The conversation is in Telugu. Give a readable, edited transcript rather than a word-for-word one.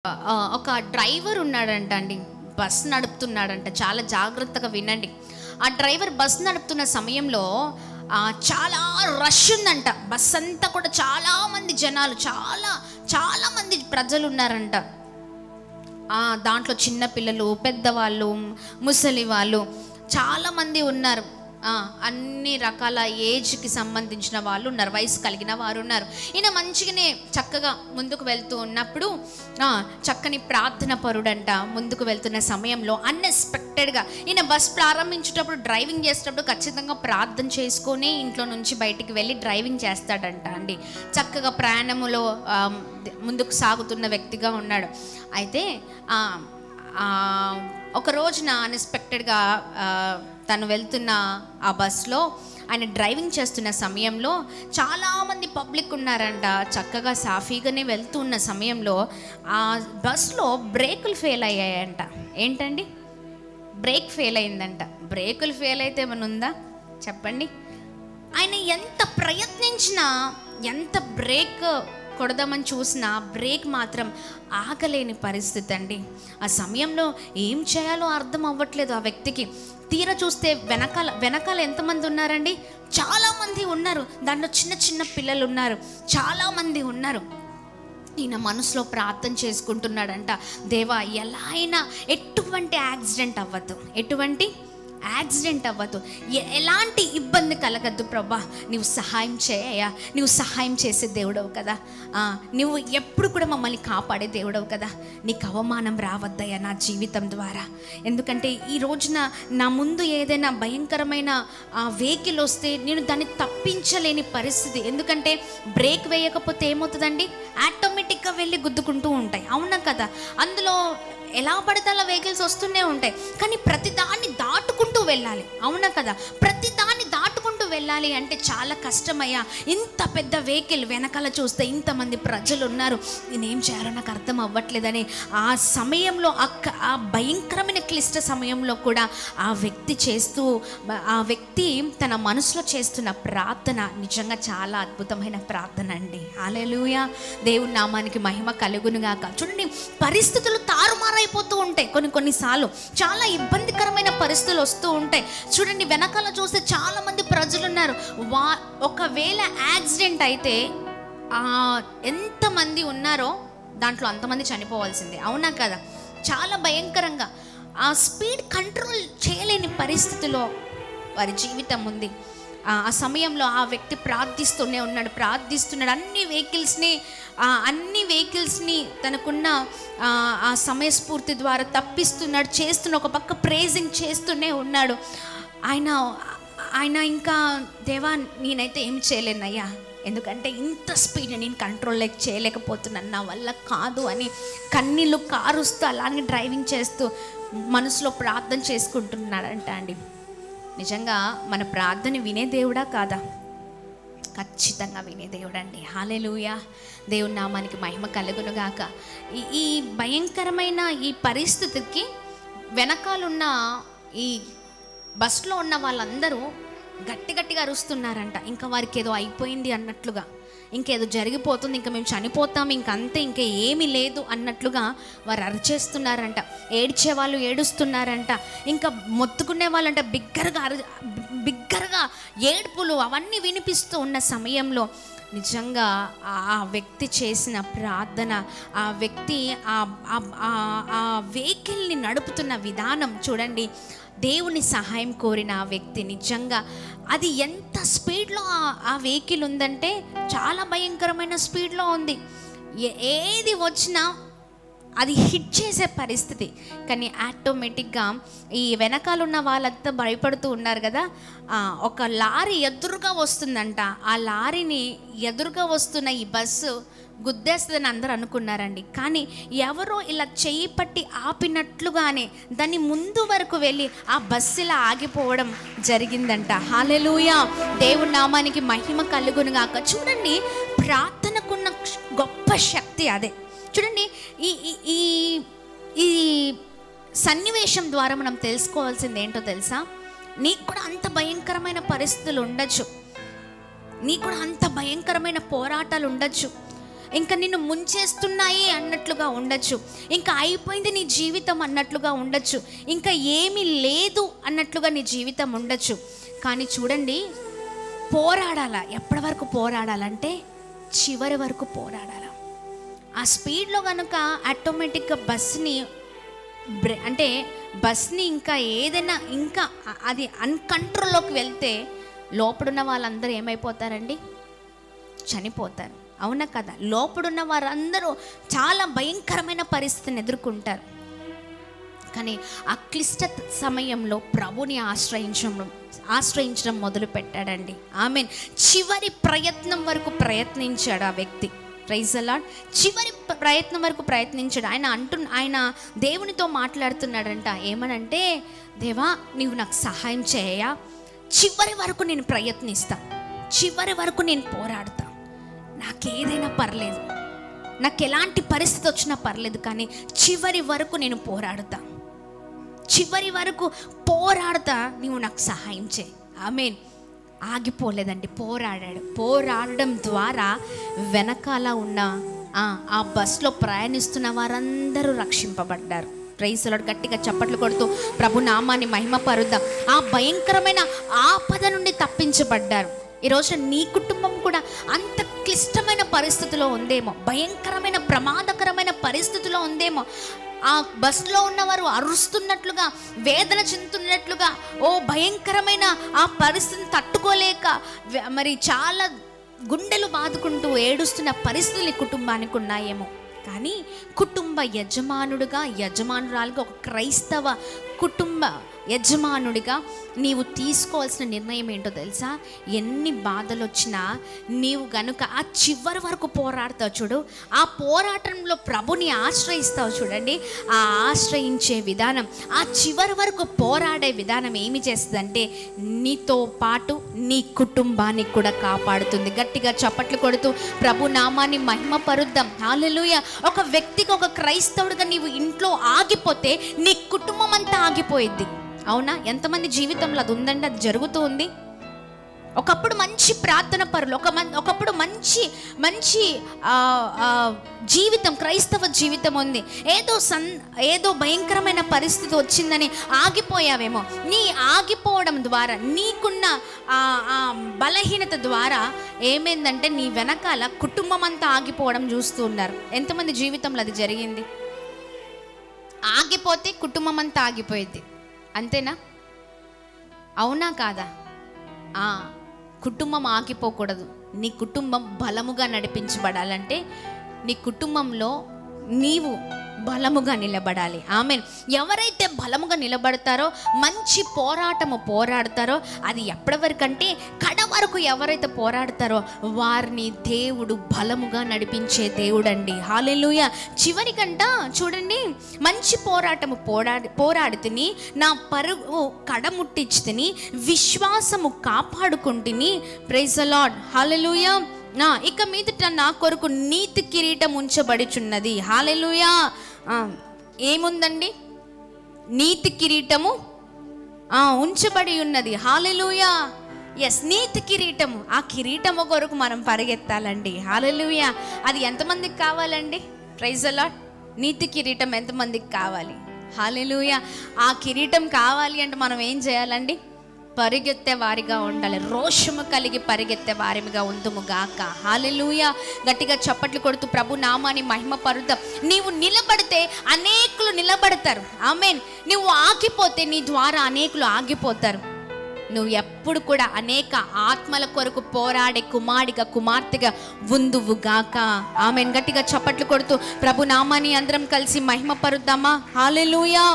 ఒక డ్రైవర్ ఉన్నాడంట అండి, బస్ నడుపుతున్నాడంట. చాలా జాగ్రత్తగా వినండి. ఆ డ్రైవర్ బస్ నడుపుతున్న సమయంలో చాలా రష్ ఉందంట. బస్ అంతా కూడా చాలామంది జనాలు, చాలామంది ప్రజలు ఉన్నారంట. దాంట్లో చిన్నపిల్లలు, పెద్దవాళ్ళు, ముసలి వాళ్ళు చాలామంది ఉన్నారు. అన్ని రకాల ఏజ్కి సంబంధించిన వాళ్ళు ఉన్నారు, వయసు కలిగిన వారు ఉన్నారు. ఈయన మంచిగానే చక్కగా ముందుకు వెళ్తూ ఉన్నప్పుడు చక్కని ప్రార్థన పరుడంట. ముందుకు వెళ్తున్న సమయంలో అన్ఎక్స్పెక్టెడ్గా ఈయన బస్ ప్రారంభించేటప్పుడు, డ్రైవింగ్ చేసేటప్పుడు ఖచ్చితంగా ప్రార్థన చేసుకొని ఇంట్లో నుంచి బయటికి వెళ్ళి డ్రైవింగ్ చేస్తాడంట అండి. చక్కగా ప్రయాణములో ముందుకు సాగుతున్న వ్యక్తిగా ఉన్నాడు. అయితే ఒక రోజున అన్ఎక్స్పెక్టెడ్గా తను వెళ్తున్న ఆ బస్లో, ఆయన డ్రైవింగ్ చేస్తున్న సమయంలో చాలామంది పబ్లిక్ ఉన్నారంట. చక్కగా సాఫీగానే వెళ్తున్న సమయంలో ఆ బస్లో బ్రేకులు ఫెయిల్ అయ్యాయంట. ఏంటండి? బ్రేక్ ఫెయిల్ అయిందంట. బ్రేకులు ఫెయిల్ అయితే ఏమైనా ఉందా చెప్పండి? ఆయన ఎంత ప్రయత్నించినా, ఎంత బ్రేక్ కొడదామని చూసినా బ్రేక్ మాత్రం ఆగలేని పరిస్థితి అండి. ఆ సమయంలో ఏం చేయాలో అర్థం అవ్వట్లేదు ఆ వ్యక్తికి. తీరా చూస్తే వెనకాల ఎంతమంది ఉన్నారండి? చాలామంది ఉన్నారు. దాంట్లో చిన్న పిల్లలు ఉన్నారు, చాలామంది ఉన్నారు. ఈయన మనసులో ప్రార్థన చేసుకుంటున్నాడంట, దేవా ఎలా అయినా ఎటువంటి యాక్సిడెంట్ అవ్వద్దు, ఎలాంటి ఇబ్బంది కలగద్దు ప్రభా, నువ్వు సహాయం చేయ, నువ్వు సహాయం చేసే దేవుడవు కదా, నువ్వు ఎప్పుడు కూడా మమ్మల్ని కాపాడే దేవుడవు కదా, నీకు అవమానం రావద్దయ్యా నా జీవితం ద్వారా. ఎందుకంటే ఈ రోజున నా ముందు ఏదైనా భయంకరమైన వెహికల్ వస్తే నేను దాన్ని తప్పించలేని పరిస్థితి. ఎందుకంటే బ్రేక్ వేయకపోతే ఏమవుతుందండి? ఆటోమేటిక్గా వెళ్ళి గుద్దుకుంటూ ఉంటాయి, అవునా కదా? అందులో ఎలా పడితే అలా వెహికల్స్ వస్తూనే ఉంటాయి. కానీ ప్రతిదాన్ని దాటుకుంటూ వెళ్ళాలి, అవునా కదా? ప్రతిదాన్ని దాటుకుంటూ వెళ్ళాలి అంటే చాలా కష్టమయ్యా. ఇంత పెద్ద వెహికల్ వెనకాల చూస్తే ఇంతమంది ప్రజలు ఉన్నారు, నేనేం చేయాలో నాకు అర్థం అవ్వట్లేదని ఆ సమయంలో, ఆ భయంకరమైన క్లిష్ట సమయంలో కూడా ఆ వ్యక్తి తన మనసులో చేస్తున్న ప్రార్థన నిజంగా చాలా అద్భుతమైన ప్రార్థన అండి. హల్లెలూయా, దేవుని నామానికి మహిమ కలుగునుగాక. చూడండి, పరిస్థితులు తారుమారైపోతూ ఉంటాయి. కొన్నిసార్లు చాలా ఇబ్బందికరమైన పరిస్థితులు వస్తూ ఉంటాయి. చూడండి, వెనకాల చూస్తే చాలా మంది ప్రజలు ఉన్నారు. ఒకవేళ యాక్సిడెంట్ అయితే ఎంతమంది ఉన్నారో దాంట్లో అంతమంది చనిపోవాల్సిందే, అవునా కదా? చాలా భయంకరంగా ఆ స్పీడ్ కంట్రోల్ చేయలేని పరిస్థితిలో వారి జీవితం ఉంది. ఆ సమయంలో ఆ వ్యక్తి ప్రార్థిస్తున్నాడు. అన్ని వెహికల్స్ని తనకున్న ఆ సమయస్ఫూర్తి ద్వారా చేస్తున్న ఒక పక్క ప్రేజింగ్ చేస్తూనే ఉన్నాడు. ఆయన ఇంకా, దేవా నేనైతే ఏం చేయలేనయ్యా, ఎందుకంటే ఇంత స్పీడ్ నేను కంట్రోల్ చేయలేకపోతున్నాను, నా వల్ల కాదు అని కన్నీళ్ళు కారుస్తూ అలానే డ్రైవింగ్ చేస్తూ మనసులో ప్రార్థన చేసుకుంటున్నాడంట అండి. నిజంగా మన ప్రార్థన వినే దేవుడా కాదా? ఖచ్చితంగా వినే దేవుడండి. హల్లెలూయా, దేవుని నామానికి మహిమ కలుగునుగాక. ఈ భయంకరమైన ఈ పరిస్థితికి వెనకాలన్న ఈ బస్సులో ఉన్న వాళ్ళందరూ గట్టిగా అరుస్తున్నారంట. ఇంకా వారికి ఏదో అయిపోయింది అన్నట్లుగా, ఇంకేదో జరిగిపోతుంది, ఇంకా మేము చనిపోతాం, ఇంకంతే, ఇంకా ఏమీ లేదు అన్నట్లుగా వారు అరిచేస్తున్నారంట. ఏడ్చే వాళ్ళు ఏడుస్తున్నారంట, ఇంకా మొత్తుకునే వాళ్ళంట బిగ్గరగా ఏడుపులు అవన్నీ వినిపిస్తూ ఉన్న సమయంలో నిజంగా ఆ వ్యక్తి చేసిన ప్రార్థన, ఆ వ్యక్తి ఆ వెహికల్ని నడుపుతున్న విధానం చూడండి, దేవుని సహాయం కోరిన ఆ వ్యక్తి నిజంగా అది ఎంత స్పీడ్లో ఆ వెహికల్ ఉందంటే చాలా భయంకరమైన స్పీడ్లో ఉంది. ఏది వచ్చినా అది హిట్ చేసే పరిస్థితి. కానీ ఆటోమేటిక్గా ఈ వెనకాల ఉన్న వాళ్ళంతా భయపడుతూ ఉన్నారు కదా. ఒక లారీ ఎదురుగా వస్తుందంట. ఆ లారీని ఎదురుగా వస్తున్న ఈ బస్సు గుద్దేస్తుందని అందరూ అనుకున్నారండి. కానీ ఎవరో ఇలా చెయ్యి పట్టి ఆపినట్లుగానే దాన్ని ముందు వరకు వెళ్ళి ఆ బస్సు ఇలా ఆగిపోవడం జరిగిందంట. హల్లెలూయా, దేవుని నామానికి మహిమ కలుగునుగాక. చూడండి, ప్రార్థనకున్న గొప్ప శక్తి అదే. చూడండి, ఈ సన్నివేశం ద్వారా మనం తెలుసుకోవాల్సింది ఏంటో తెలుసా? నీకు కూడా అంత భయంకరమైన పరిస్థితులు ఉండొచ్చు, నీకు కూడా అంత భయంకరమైన పోరాటాలు ఉండొచ్చు. ఇంకా నిన్ను ముంచేస్తున్నాయి అన్నట్లుగా ఉండొచ్చు, ఇంకా అయిపోయింది నీ జీవితం అన్నట్లుగా ఉండొచ్చు, ఇంకా ఏమీ లేదు అన్నట్లుగా నీ జీవితం ఉండొచ్చు. కానీ చూడండి, పోరాడాల. ఎప్పటి వరకు పోరాడాలంటే చివరి వరకు పోరాడాల. ఆ స్పీడ్లో కనుక ఆటోమేటిక్గా బస్ని ఇంకా ఏదైనా ఇంకా అది అన్కంట్రోల్లోకి వెళ్తే లోపడున్న వాళ్ళందరూ ఏమైపోతారండి? చనిపోతారు. అవునా కదా? లోపడున్న వారందరూ చాలా భయంకరమైన పరిస్థితిని ఎదుర్కొంటారు. కానీ ఆ క్లిష్ట సమయంలో ప్రభుని ఆశ్రయించడం మొదలు పెట్టాడండి. ఆమేన్. చివరి ప్రయత్నం వరకు ప్రయత్నించాడు ఆ వ్యక్తి. Praise the Lord. చివరి ప్రయత్నం వరకు ప్రయత్నించాడు. ఆయన దేవునితో మాట్లాడుతున్నాడంట. ఏమనంటే, దేవా నీవు నాకు సహాయం చేయ, చివరి వరకు నేను ప్రయత్నిస్తా, చివరి వరకు నేను పోరాడతా, నాకేదైనా పర్లేదు, నాకు ఎలాంటి పరిస్థితి వచ్చినా పర్లేదు, కానీ చివరి వరకు నేను పోరాడతా, చివరి వరకు పోరాడతా, నీవు నాకు సహాయం చేయి. ఆమేన్. ఆగిపోలేదండి, పోరాడాడు. పోరాడడం ద్వారా వెనకాల ఉన్న ఆ బస్లో ప్రయాణిస్తున్న వారందరూ రక్షింపబడ్డారు. Praise the lord. గట్టిగా చప్పట్లు కొడుతూ ప్రభు నామాన్ని మహిమపరుద్దాం. ఆ భయంకరమైన ఆపద నుండి తప్పించబడ్డారు. ఈరోజు నీ కుటుంబం కూడా అంత క్లిష్టమైన పరిస్థితిలో ఉందేమో, భయంకరమైన ప్రమాదకరమైన పరిస్థితిలో ఉందేమో. ఆ బస్సులో ఉన్నవారు అరుస్తున్నట్లుగా, వేదన చెందుతున్నట్లుగా, భయంకరమైన ఆ పరిస్థితిని తట్టుకోలేక మరి చాలా గుండెలు బాదుకుంటూ ఏడుస్తున్న పరిస్థితులు కుటుంబానికి ఉన్నాయేమో. కానీ కుటుంబ యజమానురాలుగా, ఒక క్రైస్తవ కుటుంబ యజమానుడిగా నీవు తీసుకోవాల్సిన నిర్ణయం ఏంటో తెలుసా? ఎన్ని బాధలు వచ్చినా నీవు గనుక ఆ చివరి వరకు పోరాడతావు చూడు, ఆ పోరాటంలో ప్రభుని ఆశ్రయిస్తావు చూడండి, ఆ ఆశ్రయించే విధానం, ఆ చివరి వరకు పోరాడే విధానం ఏమి చేస్తుందంటే నీతో పాటు నీ కుటుంబాన్ని కూడా కాపాడుతుంది. గట్టిగా చప్పట్లు కొడుతూ ప్రభు నామాన్ని మహిమపరుద్దాం. హల్లెలూయా. ఒక వ్యక్తిగా, ఒక క్రైస్తవుడిగా నీవు ఇంట్లో ఆగిపోతే నీ కుటుంబం అంతా ఆగిపోయిద్ది. అవునా? ఎంతమంది జీవితంలో అది ఉందండి, అది జరుగుతూ ఉంది. ఒకప్పుడు మంచి ప్రార్థన పరులు, ఒకప్పుడు మంచి జీవితం, క్రైస్తవ జీవితం ఉంది. ఏదో భయంకరమైన పరిస్థితి వచ్చిందని ఆగిపోయావేమో. నీ ఆగిపోవడం ద్వారా, నీకున్న బలహీనత ద్వారా ఏమైందంటే నీ వెనకాల కుటుంబం అంతా ఆగిపోవడం చూస్తూ ఉన్నారు. ఎంతమంది జీవితంలో అది జరిగింది? ఆగిపోతే కుటుంబం అంతా ఆగిపోయింది. అంతేనా? అవునా కాదా? కుటుంబం ఆగిపోకూడదు. నీ కుటుంబం బలముగా నడిపించబడాలంటే నీ కుటుంబంలో నీవు బలముగా నిలబడాలి. ఆమేన్. ఎవరైతే బలముగా నిలబడతారో, మంచి పోరాడతారో, అది ఎప్పటి వరకు అంటే కడ వరకు ఎవరైతే పోరాడతారో వారిని దేవుడు బలముగా నడిపించే దేవుడండి. హల్లెలూయా. చివరికంట చూడండి, మంచి పోరాటము పోరాడితిని, నా పరుగు కడముట్టించితిని, విశ్వాసము కాపాడుకుంటుని. Praise the Lord. హల్లెలూయా. ఇక మీదట నా కొరకు నీతి కిరీటం ఉంచబడుచున్నది. హల్లెలూయా. ఏముందండి? నీతి కిరీటము ఉంచబడి ఉన్నది. హల్లెలూయా. ఎస్, నీతి కిరీటము. ఆ కిరీటము కొరకు మనం పరిగెత్తాలండి. హల్లెలూయా. అది ఎంతమందికి కావాలండి? Praise the Lord. నీతి కిరీటం ఎంతమందికి కావాలి? హల్లెలూయా. ఆ కిరీటం కావాలి అంటే మనం ఏం చేయాలండి? పరిగెత్తే వారిగా ఉండాలి. రోషము కలిగి పరిగెత్తే వారిగా ఉందుము గాక. హల్లెలూయా. గట్టిగా చప్పట్లు కొడుతూ ప్రభు నామాన్ని మహిమపరుద్దాం. నీవు నిలబడితే అనేకులు నిలబడతారు. ఆమేన్. నువ్వు ఆగిపోతే నీ ద్వారా అనేకులు ఆగిపోతారు. నువ్వు ఎప్పుడు కూడా అనేక ఆత్మల కొరకు పోరాడే కుమార్తెగా ఉందువు గాక. ఆమేన్. గట్టిగా చప్పట్లు కొడుతూ ప్రభు నామాన్ని అందరం కలిసి మహిమపరుద్దామా? హల్లెలూయా.